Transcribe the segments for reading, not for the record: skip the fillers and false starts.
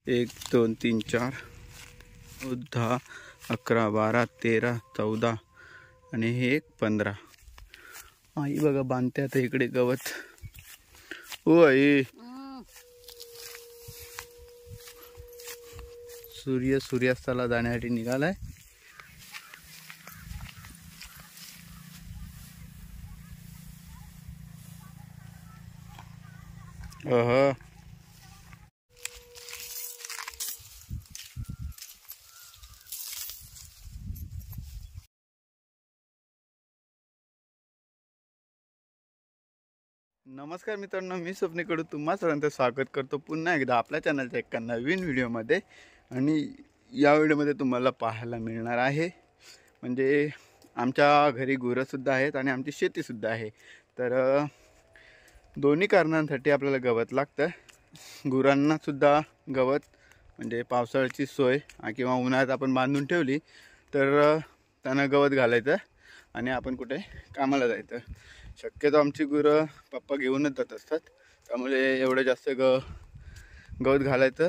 1 2 3 4 10 11 12 13 14 आणि हे 15. आई बघा बांधते आता इकडे गवत. ओ आई सूर्यास्ताला जाण्यासाठी निघालाय. नमस्कार मित्रांनो, मी स्वप्नीकडून तुम्हा सर्वांचं स्वागत करतो पुन्हा एकदा आपल्या चॅनलच्या एका नवीन व्हिडिओमध्ये. आणि या व्हिडिओमध्ये तुम्हाला पाहायला मिळणार आहे म्हणजे आमच्या घरी गुरंसुद्धा आहेत आणि आमची शेतीसुद्धा आहे. तर दोन्ही कारणांसाठी आपल्याला गवत लागतं. गुरांनासुद्धा गवत म्हणजे पावसाळ्याची सोय किंवा उन्हाळ्यात आपण बांधून ठेवली तर त्यांना गवत घालायचं आणि आपण कुठे कामाला जायचं. शक्यतो आमची गुरं पप्पा घेऊनच जात असतात, त्यामुळे एवढं जास्त गवत घालायचं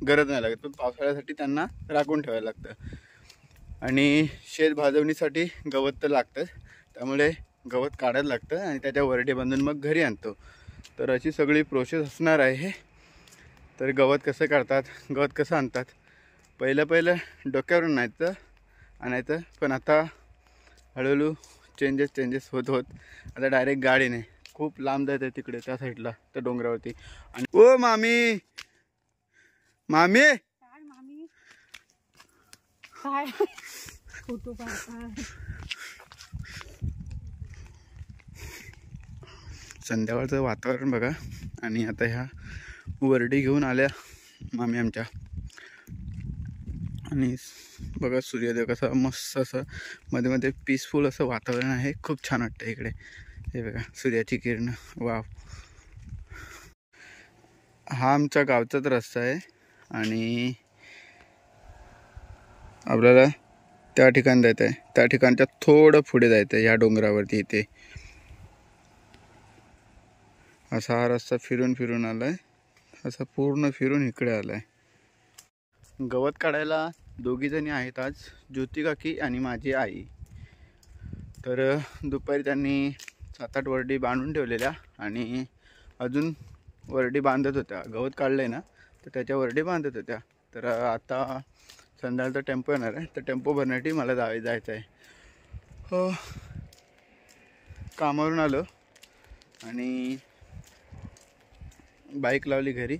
गरज नाही लागत. पण पावसाळ्यासाठी त्यांना राखून ठेवायला लागतं आणि शेत भाजवणीसाठी गवत तर लागतं, त्यामुळे गवत काढायला लागतं आणि त्याच्या वरडे बांधून मग घरी आणतो. तर अशी सगळी प्रोसेस असणार आहे. तर गवत कसं काढतात, गवत कसं आणतात, पहिलं डोक्यावरून आणायचं. पण आता हळूहळू चेंजेस होत आता डायरेक्ट गाडीने खूप लांब जायचं आहे तिकडे त्या साईडला त्या डोंगरावरती. आणि ओ मामी काय फोटो काढताय. संध्याकाळचं वातावरण बघा. आणि आता ह्या वरडी घेऊन आल्या मामी आमच्या. आणि बघा सूर्योदय कसा मस्त असं मध्ये मध्ये पीसफुल असं वातावरण आहे. खूप छान वाटतं इकडे. हे बघा सूर्याची किरणं. वाव. हा आमच्या गावचाच रस्ता आहे आणि आपल्याला त्या ठिकाणी जायचं आहे. त्या ठिकाणच्या थोडं पुढे जायचं आहे. ह्या डोंगरावरती इथे असा हा रस्ता फिरून आलाय. असा पूर्ण फिरून इकडे आलाय. गवत काढायला दोघी जणी आहेत आज, ज्योती काकी आणि माझी आई. तर दुपारी त्यांनी 7-8 वरडी बांधून ठेवलेल्या आणि अजून वरडी बांधत होत्या. गवत काढलंय ना तर त्याच्या वरडी बांधत होत्या. तर आता संध्याकाळचा टेम्पो येणार आहे, तर टेम्पो भरण्यासाठी मला जायचं आहे. हो, कामावरून आलो आणि बाईक लावली घरी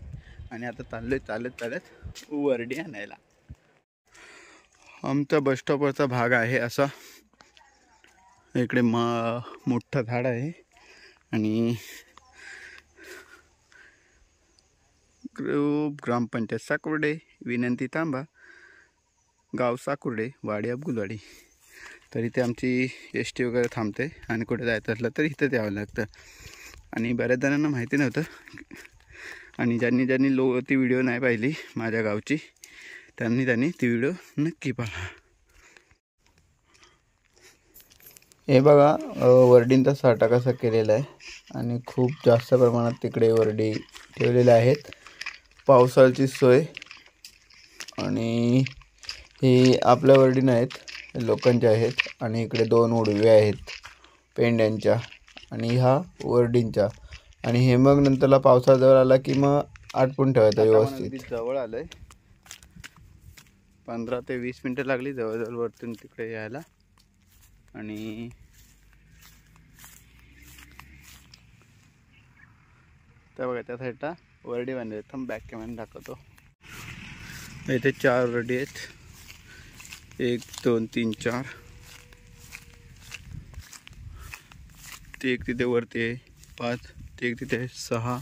आणि आता चालत वरडी आणायला. आमचा बसस्टॉपवरचा भाग आहे असा. इकडे मोठं झाड आहे आणि ग्रामपंचायत साकुर्डे, विनंती तांबा, गाव साकुर्डे, वाडी अब्दुलवाडी. तर इथे आमची एस टी वगैरे थांबते आणि कुठे जायचं असलं तर इथं यावं लागतं. आणि बऱ्याच जणांना माहिती नव्हतं आणि ज्यांनी ती व्हिडिओ नाही पाहिली माझ्या गावची त्यांनी ती व्हिडिओ नक्की पहा. हे बघा वरडींचा साठा कसा केलेला आहे आणि खूप जास्त प्रमाणात तिकडे वरडी ठेवलेल्या आहेत. पावसाळ्याची सोय. आणि ही आपल्या वरडी नाहीत, लोकांच्या आहेत. आणि इकडे 2 उडव्या आहेत पेंड्यांच्या आणि ह्या वरडींच्या. आणि हे मग नंतरला पावसाळा जवळ आला की मग आटपून ठेवायचं व्यवस्थित. जवळ आलंय. 15 ते 20 मिनटं लागली जवळजवळ वरतून तिकडे यायला. आणि त्या बघा त्या साईडला वरडी बांधले. थांब बॅक कॅमेरा दाखवतो. इथे 4 वरडी आहेत. 1 2 3 4. ते एक तिथे वरती आहे 5. ते एक तिथे 6.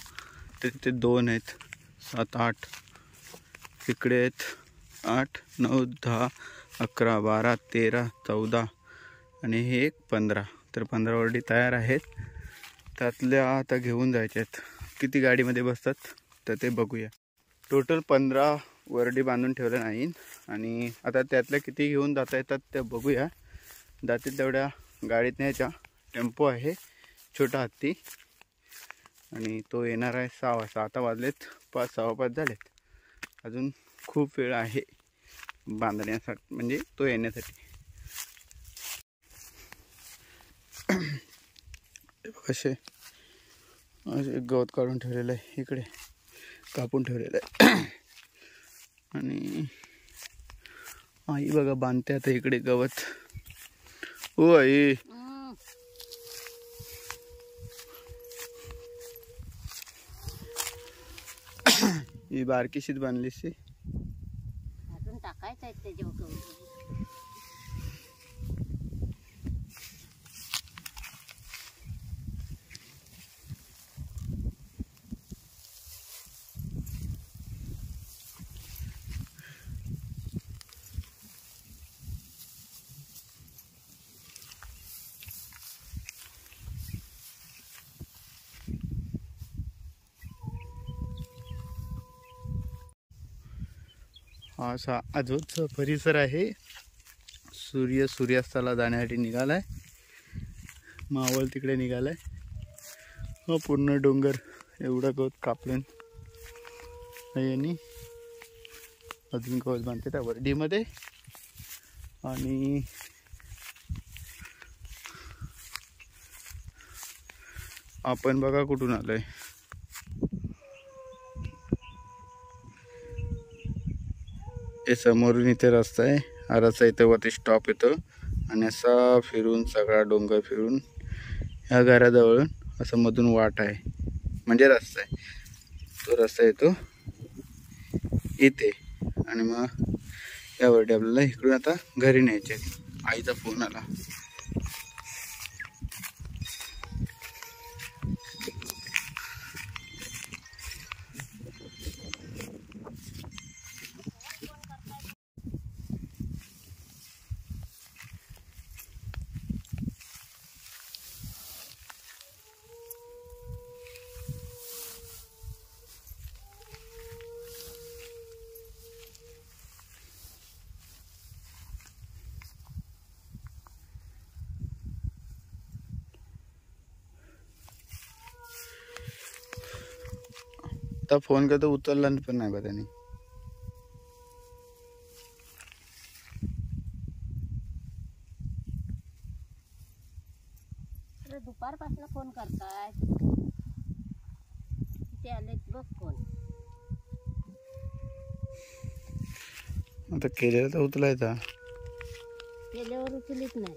ते तिथे 2 आहेत 7 8. तिकडे आहेत 8 9 10 11 12 13 14 आणि हे एक 15. तर 15 वरडी तयार आहेत. त्यातल्या आता घेऊन जायच्या आहेत. किती गाडीमध्ये बसतात तर ते बघूया. टोटल 15 वरडी बांधून ठेवलं नाही आणि आता त्यातल्या किती घेऊन जाता येतात ते बघूया. जातील तेवढ्या गाडीत न्यायच्या. टेम्पो आहे छोटा हत्ती आणि तो येणार आहे 6 वाजता. आता वाजलेत 5 6:15 झालेत. अजून खूप वेळ आहे बांधण्यासाठी, म्हणजे तो येण्यासाठी. कसे असे गवत काढून ठेवलेलं आहे, इकडे कापून ठेवलेलं आहे. आणि आई बघा बांधते आता इकडे गवत. हो आई, ही बारकीशीच बांधलीस ती. अजून टाकायचं आहे त्याच्यावर. हा असा आजूबाजूचा परिसर आहे. सूर्यास्ताला जाण्यासाठी निघालाय. मावळ तिकडे निघालाय. हो पूर्ण डोंगर एवढा गवत कापलं आणि अजून गवत बांधते त्या वर्डीमध्ये. आणि आपण बघा कुठून आलोय. हे समोरून इथे रस्ता आहे. हा रस्ता इथे वरती स्टॉप येतो आणि असा फिरून सगळा डोंगर फिरून ह्या घराजवळून असं मधून वाट आहे, म्हणजे रस्ता आहे. तो रस्ता येतो इथे आणि मग यावरती आपल्याला इकडून आता घरी न्यायचे. आईचा फोन आला. आता फोन करतो उचलला पण नाही बा त्याने. दुपारपासून फोन करताय, ते आलेत बघ फोन. आता केलेला तर उचलायचा. केल्यावर उचलीत नाही.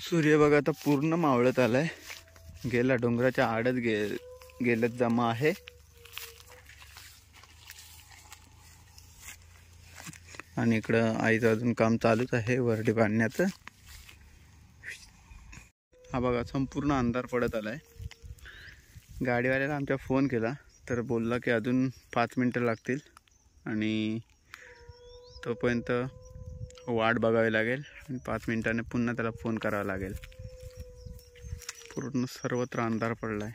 सूर्य बघा आता पूर्ण मावळत आलाय, गेला डोंगराच्या आडच गेलत जमा आहे. आणि इकडं आईचं अजून काम चालूच आहे वरडी बांधण्याचं. हा बघा संपूर्ण अंधार पडत आलाय. गाडीवाल्याला आमच्या फोन केला तर बोलला की अजून 5 मिनटं लागतील आणि तोपर्यंत वाट बघावी लागेल आणि 5 मिनिटांनी पुन्हा त्याला फोन करावा लागेल. पूर्ण सर्वत्र अंधार पडलाय.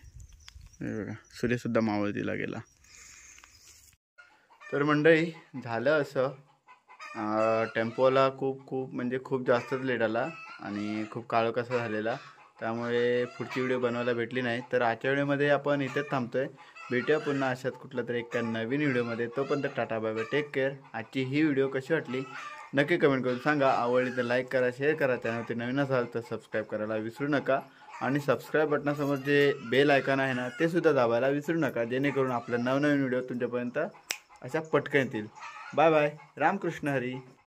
हे बघा सूर्यसुद्धा मावळतीला गेला. तर मंडळी झालं असं, टेम्पोला खूप जास्तच लेट आला आणि खूप काळो कसा झालेला, त्यामुळे पुढची व्हिडिओ बनवायला भेटली नाही. तर आजच्या व्हिडिओमध्ये आपण इथेच थांबतोय. भेटूया पुन्हा अशाच कुठल्या तरी एका नवीन व्हिडिओमध्ये. तोपर्यंत tata bye bye, take care. आजची ही व्हिडिओ कशी वाटली नक्की कमेंट करून सांगा. आवडली तर लाईक करा, शेअर करा. चॅनलवरती नवीन असाल तर सबस्क्राईब करायला विसरू नका आणि सबस्क्राईब बटनासमोर जे बेल आयकॉन आहे ना ते सुद्धा दाबायला विसरू नका, जेणेकरून आपले नवनवीन व्हिडिओ तुमच्यापर्यंत अशा पटकन येतील. Bye bye. रामकृष्ण हरी.